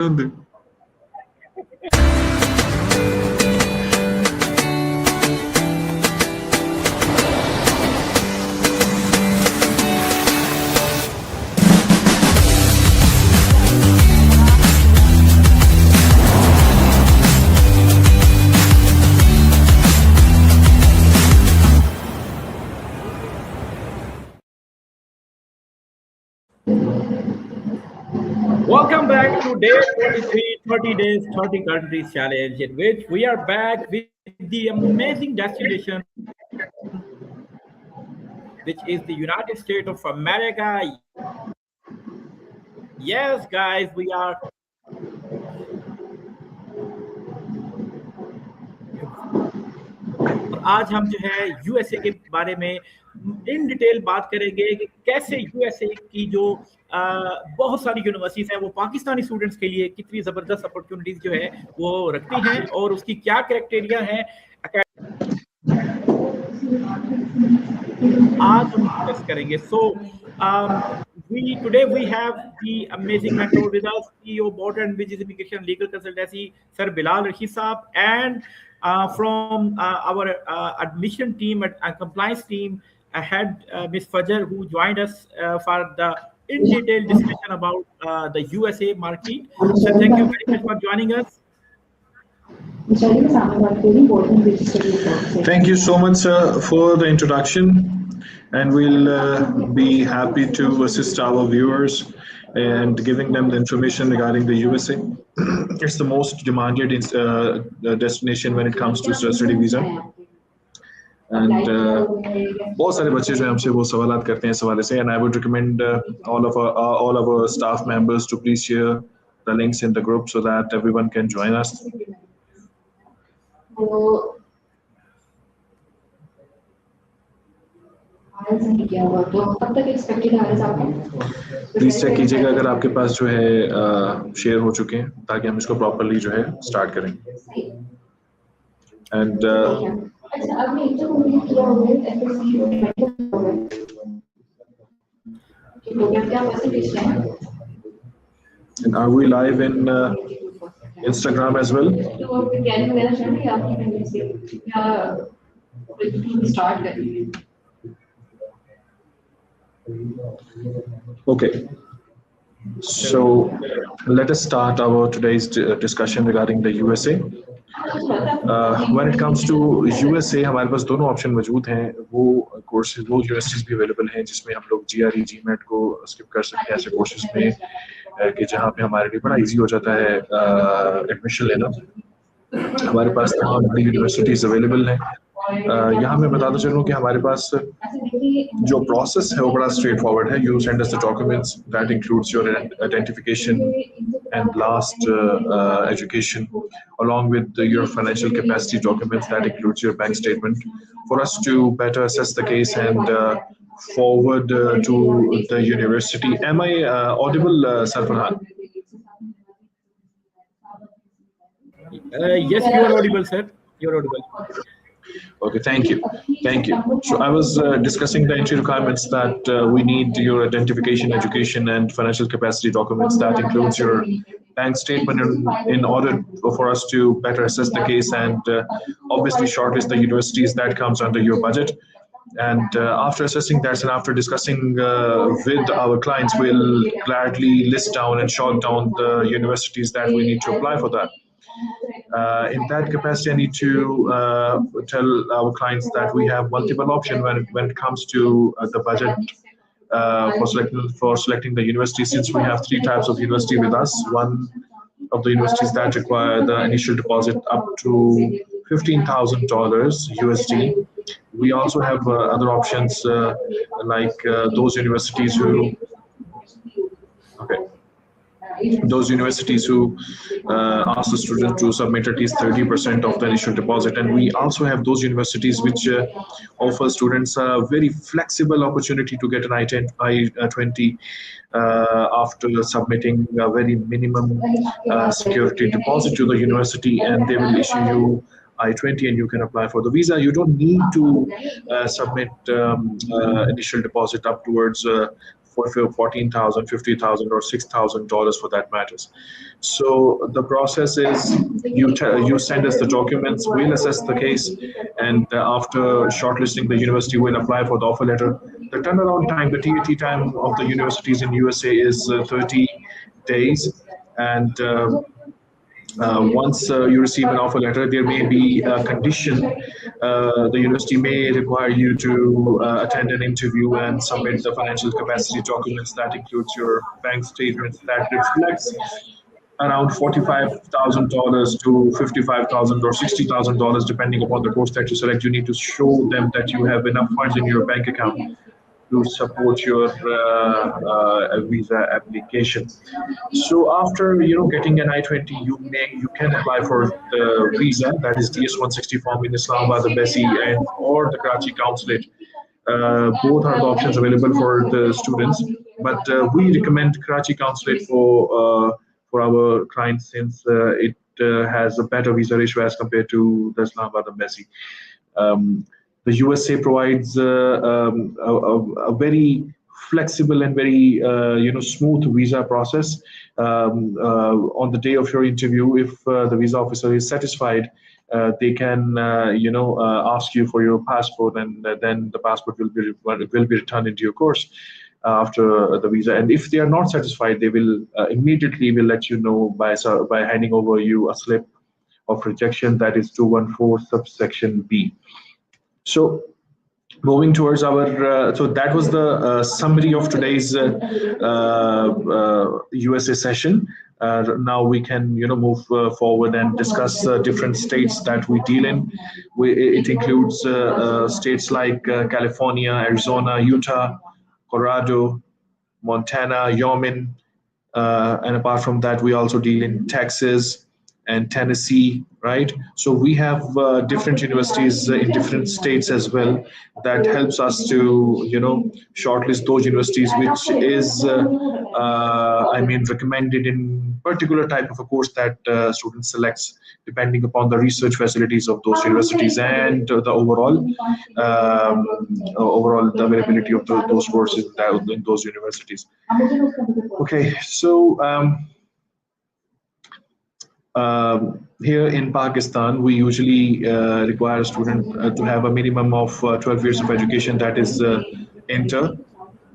dónde? Welcome back to day 23, 30 days, 30 countries challenge, in which we are back with the amazing destination, which is the United States of America. Yes, guys, we are. आज हम जो है USA के बारे में in detail बात करेंगे कि कैसे यूएसए की जो बहुत सारी यूनिवर्सिटीज हैं वो पाकिस्तानी स्टूडेंट्स के लिए कितनी जबरदस्त अपॉर्चुनिटीज जो है वो रखती हैं और उसकी क्या क्राइटेरिया है आज हम डिस्कस करेंगे. सो today we have the amazing mentor with us, CEO Board and Business Immigration Legal Consultancy, Sir Bilal Rashid Saab, and from our admission team and compliance team, I had Ms. Fajr, who joined us for the in-detail discussion about the USA market. So thank you very much for joining us. Thank you so much, sir, for the introduction. And we'll be happy to assist our viewers and giving them the information regarding the USA. It's the most demanded destination when it comes to study visa. And बहुत सारे बच्चे जो हैं हमसे वो सवालात करते हैं इस हवाले से, and I would recommend all of our staff members to please share the links in the group so that everyone can join us. Please check कीजिएगा अगर आपके पास जो है शेयर हो चुके हैं ताकि हम इसको प्रॉपर्ली जो है स्टार्ट करें. And are we live in Instagram as well? Okay, so let us start our today's discussion regarding the USA. When it comes to USA, हमारे पास दोनों ऑप्शन मौजूद हैं. वो कोर्सेज वो यूनिवर्सिटीज भी अवेलेबल हैं जिसमें हम लोग GRE GMAT को स्किप कर सकते हैं ऐसे कोर्सेज में कि जहाँ पे हमारे लिए बड़ा इजी हो जाता है एडमिशन लेना. हमारे पास तमाम बड़ी यूनिवर्सिटीज अवेलेबल हैं. यहाँ मैं बताता चलूँ कि हमारे पास जो प्रोसेस है वो बड़ा स्ट्रेट फॉरवर्ड है. You send us the documents that includes your identification and last education along with your financial capacity documents that includes your bank statement for us to better assess the case and forward to the university. Am I audible, Sir Farhan? Yes, you are audible, sir. You are audible. Okay, thank you. So I was discussing the entry requirements that we need your identification, education, and financial capacity documents. That includes your bank statement in order for us to better assess the case and obviously shortlist the universities that comes under your budget. And after assessing that and after discussing with our clients, we'll gladly list down and short down the universities that we need to apply for that. In that capacity, I need to tell our clients that we have multiple options when it comes to the budget for selecting the university. Since we have three types of university with us, one of the universities that require the initial deposit up to $15,000 USD. We also have other options like those universities who ask the student to submit at least 30% of the initial deposit. And we also have those universities which offer students a very flexible opportunity to get an I-20 after submitting a very minimum security deposit to the university, and they will issue you I-20 and you can apply for the visa. You don't need to submit initial deposit upwards for 14,000, 50,000, or $6,000 for that matters. So the process is you send us the documents, we'll assess the case, and after shortlisting, the university will apply for the offer letter. The turnaround time, the TAT time of the universities in USA is 30 days, and once you receive an offer letter, there may be a condition. The university may require you to attend an interview and submit the financial capacity documents. That includes your bank statements that reflects around $45,000 to $55,000 or $60,000, depending upon the course that you select. You need to show them that you have enough funds in your bank account to support your visa application. So after getting an I-20, you can apply for the visa, that is DS-160 form in Islamabad, the Embassy, and or the Karachi consulate. Both are the options available for the students, but we recommend Karachi consulate for our clients, since it has a better visa ratio as compared to the Islamabad Embassy. The USA provides a very flexible and very smooth visa process. On the day of your interview, if the visa officer is satisfied, they can ask you for your passport, and then the passport will be returned into your course after the visa. And if they are not satisfied, they will immediately will let you know by handing over you a slip of rejection, that is 214 subsection B. So moving towards our, so that was the summary of today's USA session. Now we can move forward and discuss different states that we deal in. It includes states like California, Arizona, Utah, Colorado, Montana, Wyoming, and apart from that, we also deal in Texas and Tennessee, right? So we have different universities in different states as well. That helps us to, shortlist those universities which is, recommended in particular type of a course that student selects, depending upon the research facilities of those universities and the overall the availability of those courses in those universities. Okay, so. Here in Pakistan, we usually require a student to have a minimum of 12 years of education, that is inter,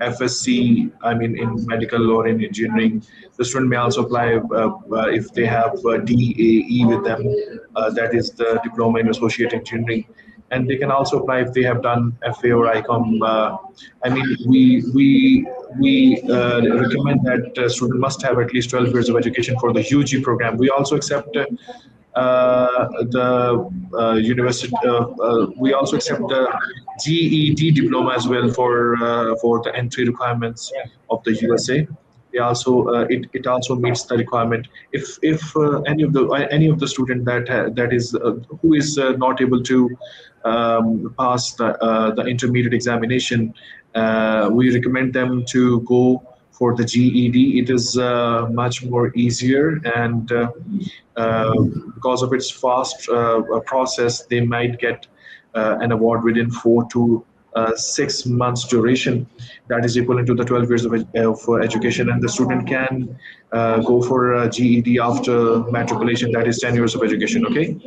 FSC, in medical or in engineering. The student may also apply if they have DAE with them, that is the Diploma in Associate Engineering. And they can also apply if they have done FA or ICOM. We recommend that student must have at least 12 years of education for the UG program. We also accept the university. We also accept the GED diploma as well for the entry requirements of the USA. They also it also meets the requirement. If any of the student that is who is not able to pass the intermediate examination, we recommend them to go for the GED. It is much more easier, and because of its fast process, they might get an award within 4 to 6 months duration, that is equivalent to the 12 years of education, and the student can go for GED after matriculation, that is 10 years of education. Okay.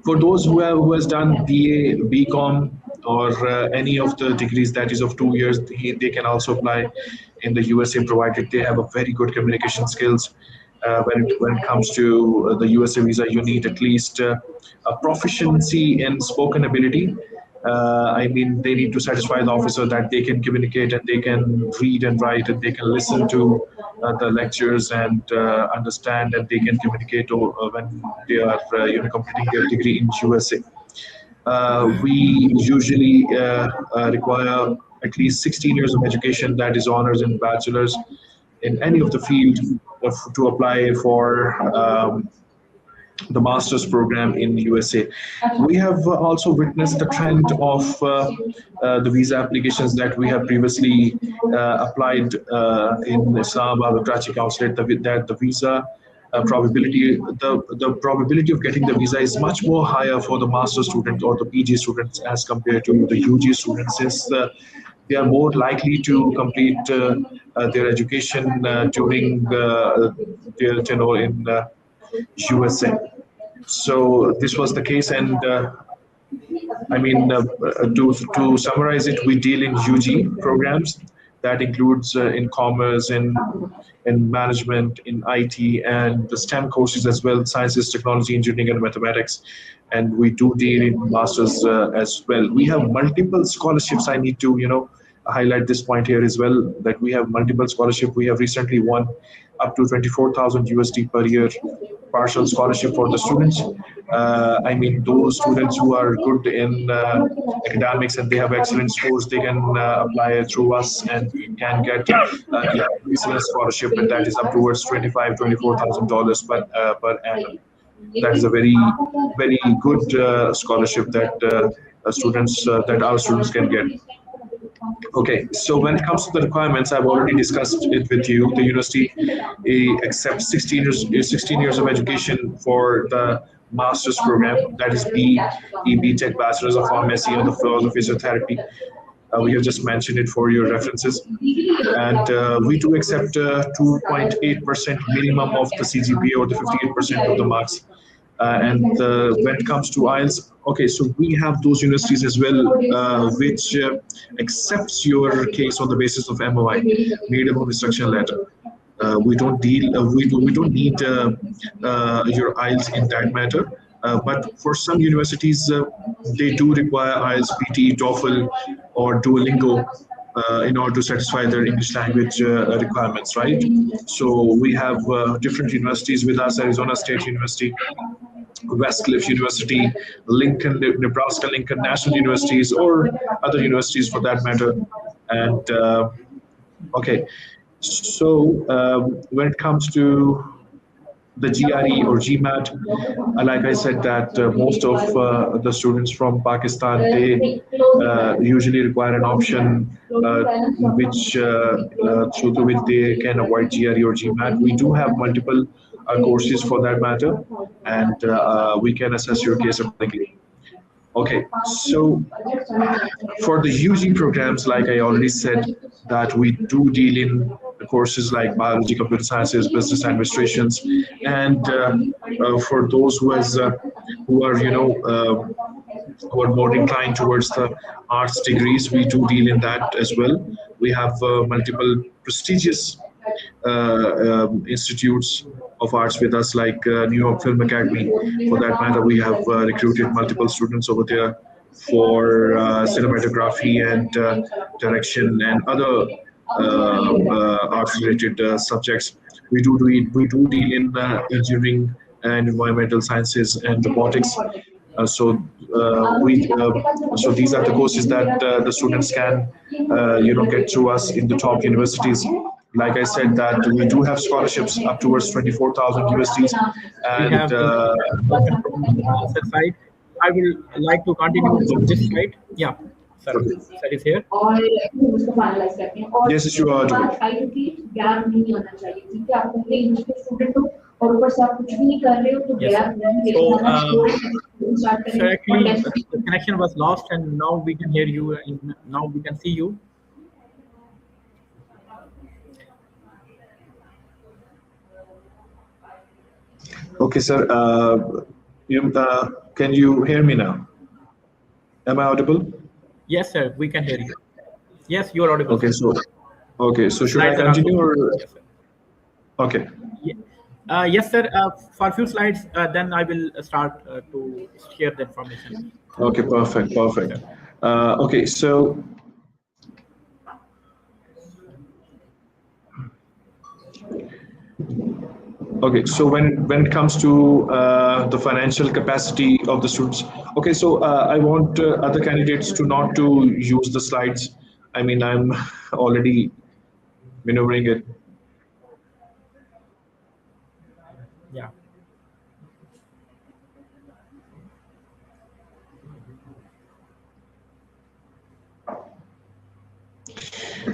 For those who has done BA, BCom, or any of the degrees that is of 2 years, they can also apply in the USA, provided they have a very good communication skills. When it comes to the USA visa, you need at least a proficiency in spoken ability. They need to satisfy the officer that they can communicate and they can read and write and they can listen to the lectures and understand, and they can communicate when they are completing their degree in USA. We usually require at least 16 years of education, that is honors and bachelor's in any of the field to apply for the master's program in USA. We have also witnessed the trend of the visa applications that we have previously applied in Islamabad or Karachi consulate, that the visa the probability of getting the visa is much more higher for the master student or the PG students as compared to the UG students, since they are more likely to complete their education during their tenure in USA. So this was the case, and I mean, to summarize it, we deal in UG programs that includes in commerce, in management, in IT, and the STEM courses as well, sciences, technology, engineering, and mathematics. And we do deal in masters as well. We have multiple scholarships. I need to, highlight this point here as well, that we have multiple scholarship. We have recently won up to 24,000 USD per year partial scholarship for the students. I mean, those students who are good in academics and they have excellent scores, they can apply through us and can get excellent scholarship, and that is up towards $24,000 per annum. That is a very good scholarship that that our students can get. Okay, so when it comes to the requirements, I've already discussed it with you. The university accepts 16 years of education for the master's program, that is B Tech, Bachelor's of Pharmacy, or the floors of physiotherapy. We have just mentioned it for your references. And we do accept 2.8% minimum of the CGPA or the 58% of the marks. And when it comes to IELTS, okay, so we have those universities as well, which accepts your case on the basis of MOI, Medium of Instruction Letter. We don't need your IELTS in that matter. But for some universities, they do require IELTS, PT, TOEFL, or Duolingo in order to satisfy their English language requirements, right? So we have different universities with us: Arizona State University, Westcliff University, Lincoln, Nebraska Lincoln National Universities, or other universities for that matter. And okay, so when it comes to the GRE or GMAT, like I said, that most of the students from Pakistan, they usually require an option which through which they can avoid GRE or GMAT. We do have multiple courses for that matter, and we can assess your case accordingly. Okay, so for the UG programs, like I already said, that we do deal in courses like biology, computer sciences, business administrations, and for those who are who are more inclined towards the arts degrees, we do deal in that as well. We have multiple prestigious institutes of arts with us, like New York Film Academy. For that matter, we have recruited multiple students over there for cinematography and direction and other arts-related subjects. We do deal in engineering and environmental sciences and robotics. So these are the courses that the students can get through us in the top universities. Like I said, that we do have scholarships up towards 24,000 USDs. And we have side. I will like to continue from this side. Yeah, sir, sir is here. Yes, you are. Yes. So actually, the connection was lost, and now we can hear you, and now we can see you. Okay, sir. Can you hear me now? Am I audible? Yes, sir. We can hear you. Yes, you are audible. Okay, so should I continue or? Yes, sir. Okay. Yes, sir. For a few slides, then I will start to share the information. Okay, perfect. Okay, so when it comes to the financial capacity of the students, okay, so I want other candidates to not to use the slides. I mean, I'm already maneuvering it. Yeah.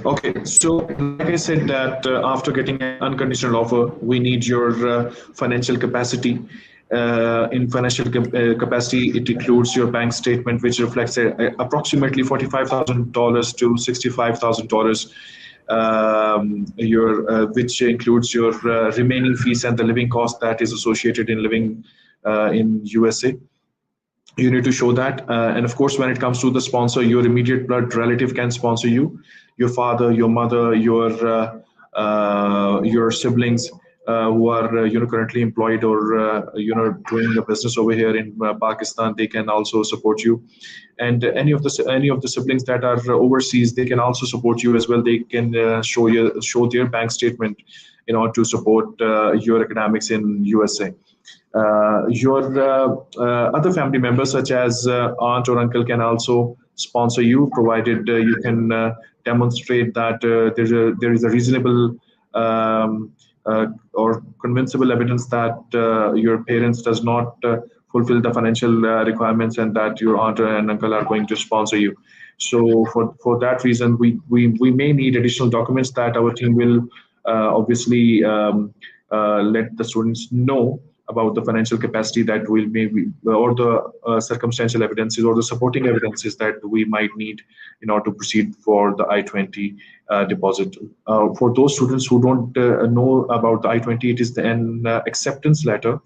Okay, so like I said, that after getting an unconditional offer, we need your financial capacity. in financial capacity, it includes your bank statement, which reflects approximately $45,000 to $65,000, which includes your remaining fees and the living cost that is associated in living in USA. You need to show that, and of course, when it comes to the sponsor, your immediate blood relative can sponsor you, your father, your mother, your siblings who are currently employed or doing a business over here in Pakistan. They can also support you, and any of the siblings that are overseas, they can also support you as well. They can show their bank statement in order to support your academics in USA. Your other family members, such as aunt or uncle, can also sponsor you, provided you can demonstrate that there is a reasonable or convincible evidence that your parents does not fulfill the financial requirements, and that your aunt and uncle are going to sponsor you. So for that reason, we may need additional documents that our team will obviously let the students know about the financial capacity that will maybe, or the circumstantial evidences or the supporting evidences that we might need in order to proceed for the I-20 deposit. For those students who don't know about the I-20, it is an acceptance letter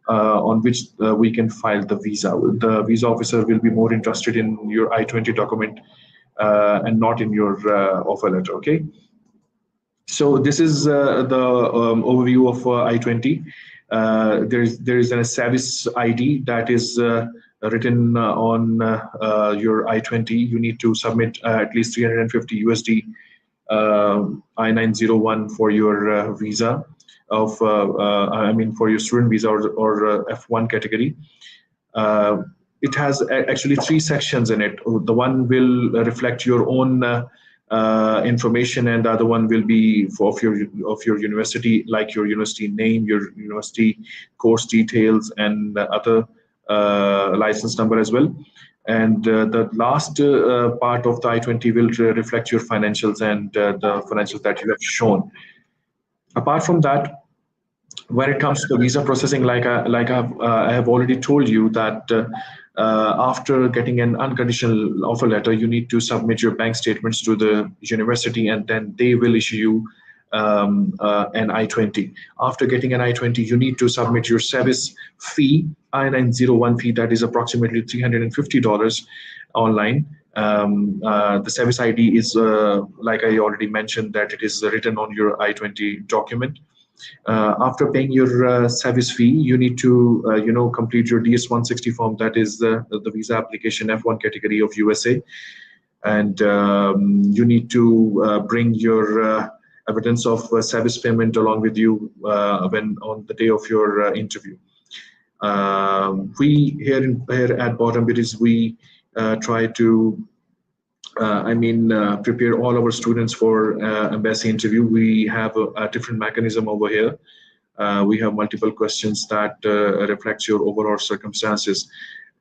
on which we can file the visa. The visa officer will be more interested in your I-20 document and not in your offer letter, okay? So this is the overview of I-20. There is a service ID that is written on your I-20. You need to submit at least 350 USD I-901 for your visa of for your student visa or F1 category. It has actually 3 sections in it. The one will reflect your own information, and the other one will be of your university, like your university name, your university course details, and other license number as well. And the last part of the I-20 will reflect your financials and the financials that you have shown. Apart from that, when it comes to the visa processing, I have already told you that after getting an unconditional offer letter, you need to submit your bank statements to the university, and then they will issue you an I-20. After getting an I-20, you need to submit your service fee, I-901 fee, that is approximately $350 online. The service ID is, like I already mentioned, that it is written on your I-20 document. After paying your service fee, you need to complete your DS-160 form, that is the visa application F1 category of USA, and you need to bring your evidence of service payment along with you when on the day of your interview. We here at Bottom Biddies, we try to prepare all our students for embassy interview. We have a different mechanism over here. We have multiple questions that reflects your overall circumstances,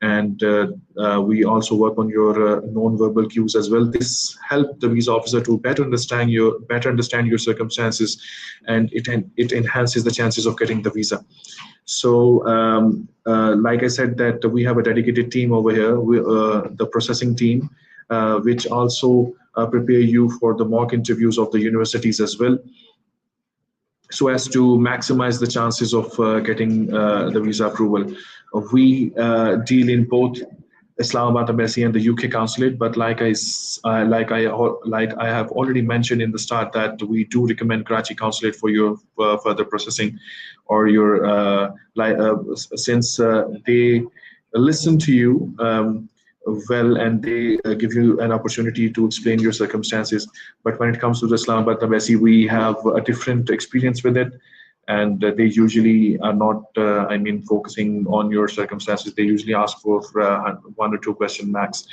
and we also work on your non-verbal cues as well. This helps the visa officer to better understand your circumstances, and it enhances the chances of getting the visa. So, like I said, that we have a dedicated team over here, the processing team, which also prepare you for the mock interviews of the universities as well, so as to maximize the chances of getting the visa approval. We deal in both Islamabad Embassy and the UK Consulate, but like I have already mentioned in the start, that we do recommend Karachi Consulate for your further processing, or your since they listen to you well, and they give you an opportunity to explain your circumstances. But when it comes to the Islamabad Embassy, we have a different experience with it, and they usually are not focusing on your circumstances. They usually ask for 1 or 2 questions max.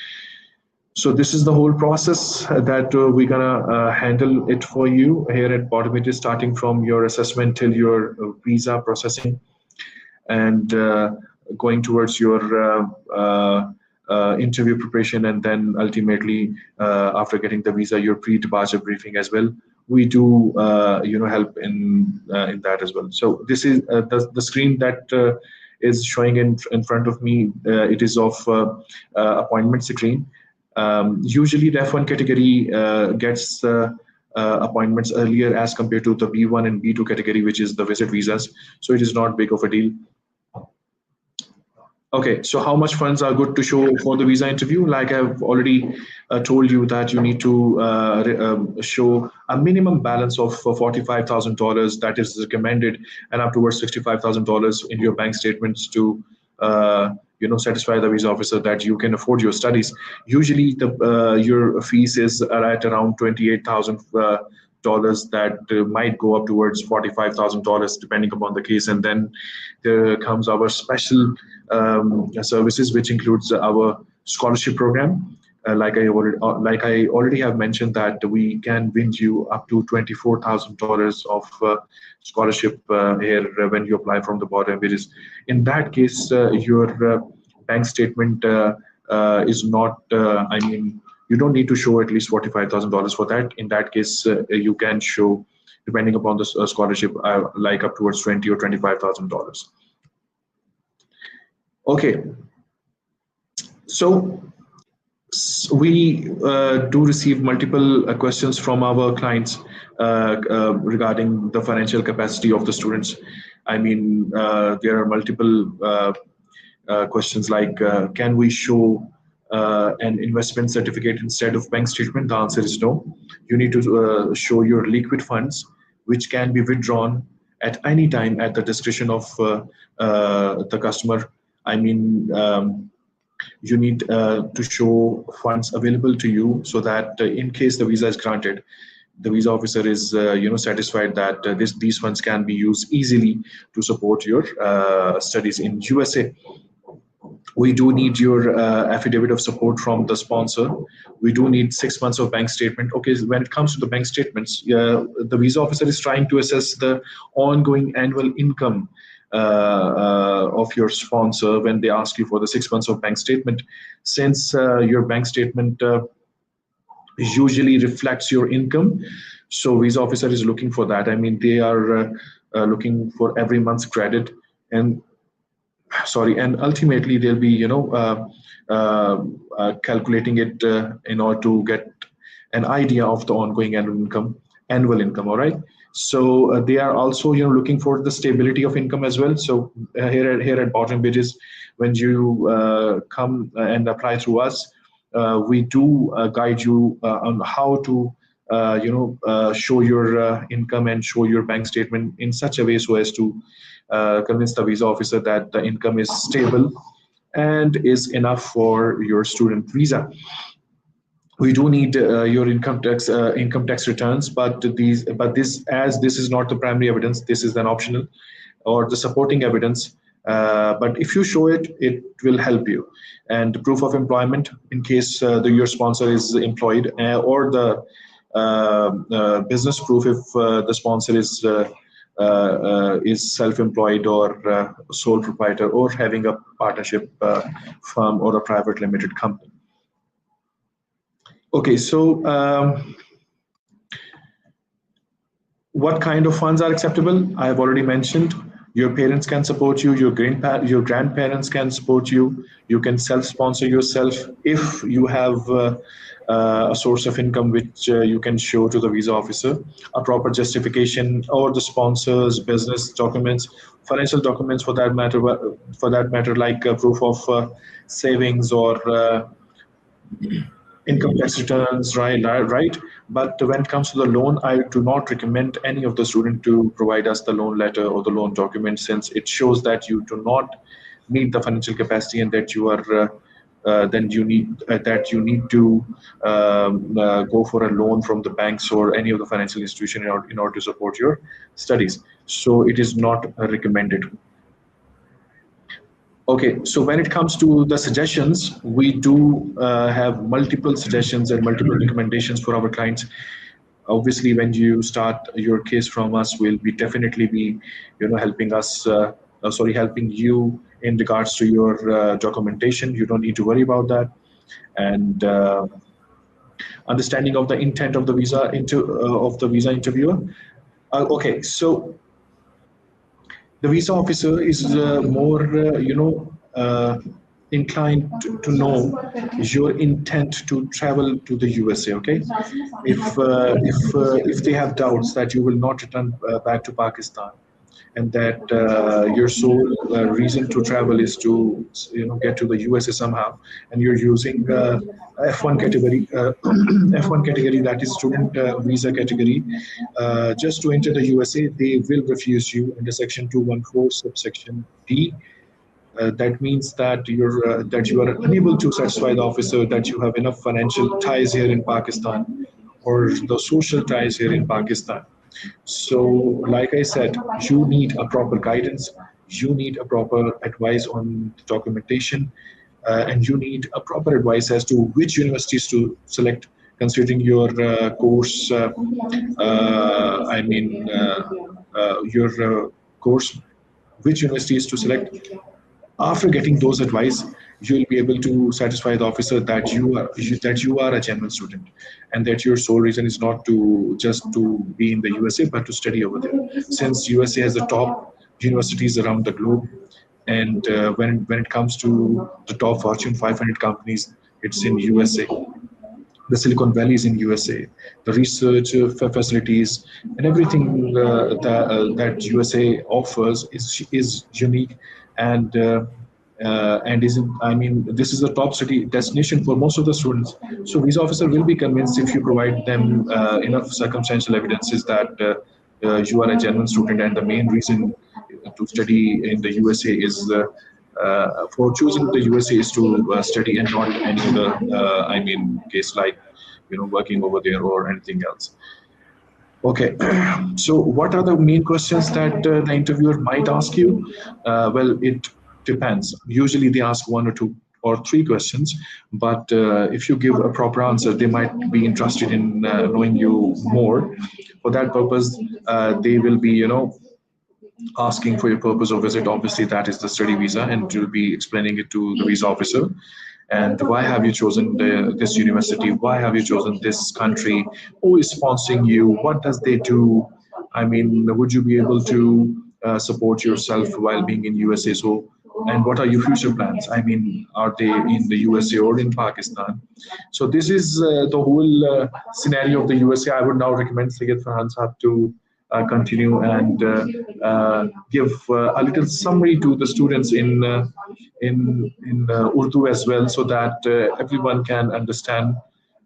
So this is the whole process that we're gonna handle it for you here at Bottom. It is starting from your assessment till your visa processing, and going towards your interview preparation, and then ultimately after getting the visa, your pre-departure briefing as well. We do help in that as well. So this is the screen that is showing in front of me. It is of appointment screen. Usually the F1 category gets appointments earlier as compared to the B1 and B2 category, which is the visit visas. So it is not big of a deal. Okay, so how much funds are good to show for the visa interview? Like I've already told you that you need to show a minimum balance of $45,000 that is recommended, and up towards $65,000 in your bank statements to satisfy the visa officer that you can afford your studies. Usually, your fees is at around $28,000 that might go up towards $45,000 depending upon the case, and then there comes our special services, which includes our scholarship program. Like I already have mentioned, that we can win you up to $24,000 of scholarship here when you apply from the bottom. Which is, in that case, your bank statement is not. I mean, you don't need to show at least $45,000 for that. In that case, you can show, depending upon the scholarship, like up towards $20,000 or $25,000. Okay, so we do receive multiple questions from our clients regarding the financial capacity of the students. I mean, there are multiple questions like, can we show an investment certificate instead of bank statement? The answer is no. You need to show your liquid funds, which can be withdrawn at any time at the discretion of the customer. I mean, you need to show funds available to you, so that in case the visa is granted, the visa officer is satisfied that these funds can be used easily to support your studies in USA. We do need your affidavit of support from the sponsor. We do need 6 months of bank statement. Okay, when it comes to the bank statements, the visa officer is trying to assess the ongoing annual income of your sponsor when they ask you for the 6 months of bank statement. Since your bank statement usually reflects your income, so visa officer is looking for that. I mean, they are looking for every month's credit, and ultimately they'll be calculating it in order to get an idea of the ongoing annual income. All right. So they are also looking for the stability of income as well. So here at Bottom Bridges, when you come and apply through us, we do guide you on how to show your income and show your bank statement in such a way so as to convince the visa officer that the income is stable and is enough for your student visa. We do need your income tax returns, but this is not the primary evidence. This is an optional or the supporting evidence. But if you show it, it will help you. And proof of employment, in case your sponsor is employed, or the business proof if the sponsor is self-employed or sole proprietor or having a partnership firm or a private limited company. Okay, so what kind of funds are acceptable? I have already mentioned. Your parents can support you, your grandparents can support you. You can self-sponsor yourself if you have a source of income which you can show to the visa officer, a proper justification, or the sponsor's business documents, financial documents for that matter, like proof of savings or income tax returns, right? But when it comes to the loan, I do not recommend any of the student to provide us the loan letter or the loan document, since it shows that you do not meet the financial capacity and that you are then you need to go for a loan from the banks or any of the financial institution in order to support your studies. So it is not recommended. Okay, so when it comes to the suggestions, we do have multiple suggestions and multiple recommendations for our clients. Obviously, when you start your case from us, we'll be definitely be, helping you in regards to your documentation. You don't need to worry about that. And understanding of the intent of the visa interviewer. Okay, so The visa officer is more, inclined to know your intent to travel to the USA. Okay, if they have doubts that you will not return back to Pakistan, and that your sole reason to travel is to get to the USA somehow, and you're using F1 category, F1 category, that is student visa category, just to enter the USA, they will refuse you under Section 214 subsection D. That means that you are unable to satisfy the officer that you have enough financial ties here in Pakistan or the social ties here in Pakistan. So, like I said, you need a proper guidance, you need a proper advice on documentation, and you need a proper advice as to which universities to select, considering your course. Your course, which universities to select. After getting those advice, you will be able to satisfy the officer that you are a genuine student, and that your sole reason is not to just to be in the USA but to study over there. Since USA has the top universities around the globe, and when it comes to the top Fortune 500 companies, it's in USA. The Silicon Valley is in USA. The research facilities and everything that USA offers is unique, and I mean, this is a top city destination for most of the students. So visa officer will be convinced if you provide them enough circumstantial evidences that you are a genuine student, and the main reason to study in the USA is for choosing the USA is to study, and not any other case like working over there or anything else. Okay, so what are the main questions that the interviewer might ask you? Well, it depends. Usually they ask one or two or three questions, but if you give a proper answer, they might be interested in knowing you more. For that purpose, they will be, asking for your purpose of visit. Obviously, that is the study visa, and you'll be explaining it to the visa officer. And why have you chosen this university? Why have you chosen this country? Who is sponsoring you? What does they do? I mean, would you be able to support yourself while being in USA? So, and what are your future plans? I mean, are they in the USA or in Pakistan? So this is the whole scenario of the USA. I would now recommend Sayyid Farhan Saab to continue and give a little summary to the students in Urdu as well, so that everyone can understand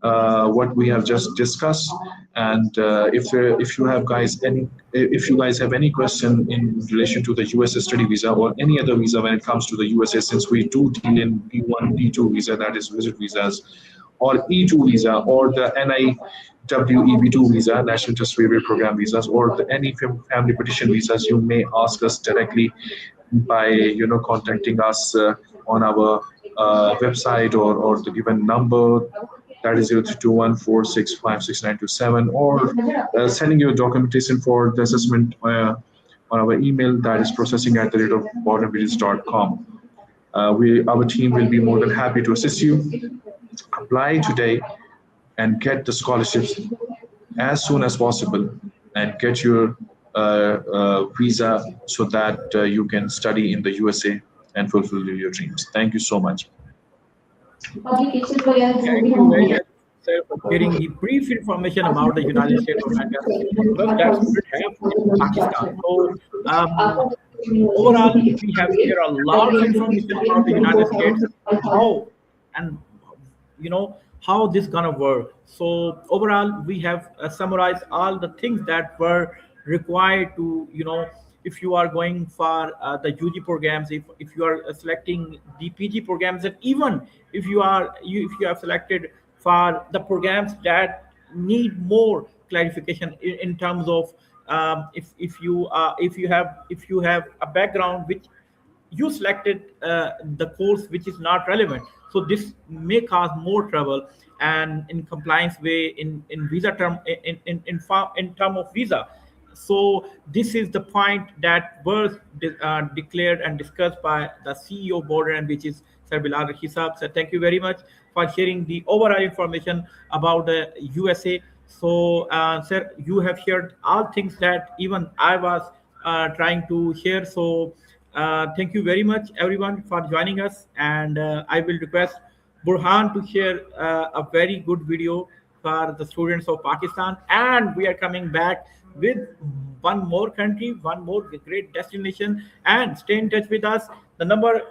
what we have just discussed. And if you guys have any question in relation to the USA study visa or any other visa when it comes to the USA, since we do deal in B1, B2 visa, that is visit visas, or E2 visa, or the NIWEB2 visa, National Interest Waiver Program visas, or any family petition visas, you may ask us directly by contacting us on our website, or the given number, that is 032146566927, or sending your documentation for the assessment on our email, that is processing@borderbridges.com. Our team will be more than happy to assist you. Apply today and get the scholarships as soon as possible, and get your visa so that you can study in the USA and fulfill your dreams. Thank you so much. Thank you very much, sir, for sharing the brief information about the United States of America. Well, that student have in Pakistan. So, overall, we have here a lot of information about the United States, how and how this gonna work. So overall, we have summarized all the things that were required to if you are going for the UG programs, if you are selecting the PG programs, and even if you have selected for the programs that need more clarification in terms of if you have a background which you selected the course which is not relevant, so this may cause more trouble and in compliance way in visa term in term of visa. So this is the point that was declared and discussed by the CEO board, and which is Sir Bilal Hisab. So thank you very much for sharing the overall information about the USA. So sir, you have shared all things that even I was trying to share. So thank you very much, everyone, for joining us. And I will request Burhan to share a very good video for the students of Pakistan. And we are coming back with one more country, one more great destination. And stay in touch with us. The number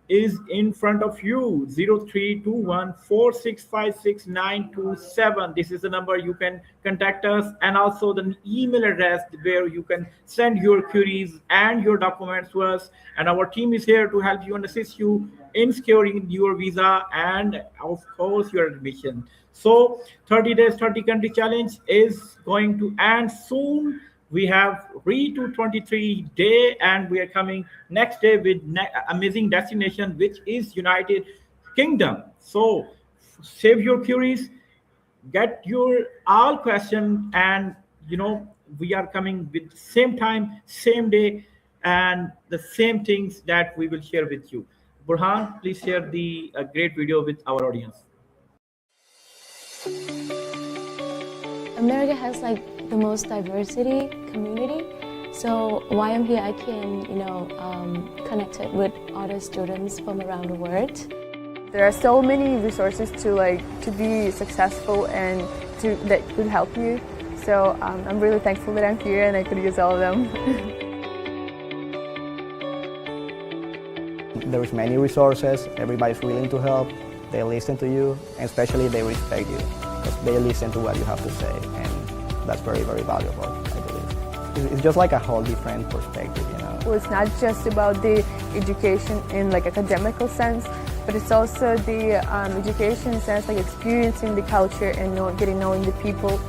is in front of you, 032146569227. This is the number you can contact us, and also the email address where you can send your queries and your documents to us, and our team is here to help you and assist you in securing your visa and of course your admission. So 30 days 30 country challenge is going to end soon. We have reached to 23 day, and we are coming next day with amazing destination, which is United Kingdom. So save your queries, get your all question, and we are coming with same time, same day, and the same things that we will share with you. Burhan, please share the great video with our audience. America has like the most diversity community, so while I'm here I can connect it with other students from around the world. There are so many resources to be successful and that could help you, so I'm really thankful that I'm here and I could use all of them. There's many resources, everybody's willing to help, they listen to you, and especially they respect you, because they listen to what you have to say, and that's very, very valuable, I believe. It's just like a whole different perspective, Well, it's not just about the education in like academical sense, but it's also the education sense, like experiencing the culture and knowing the people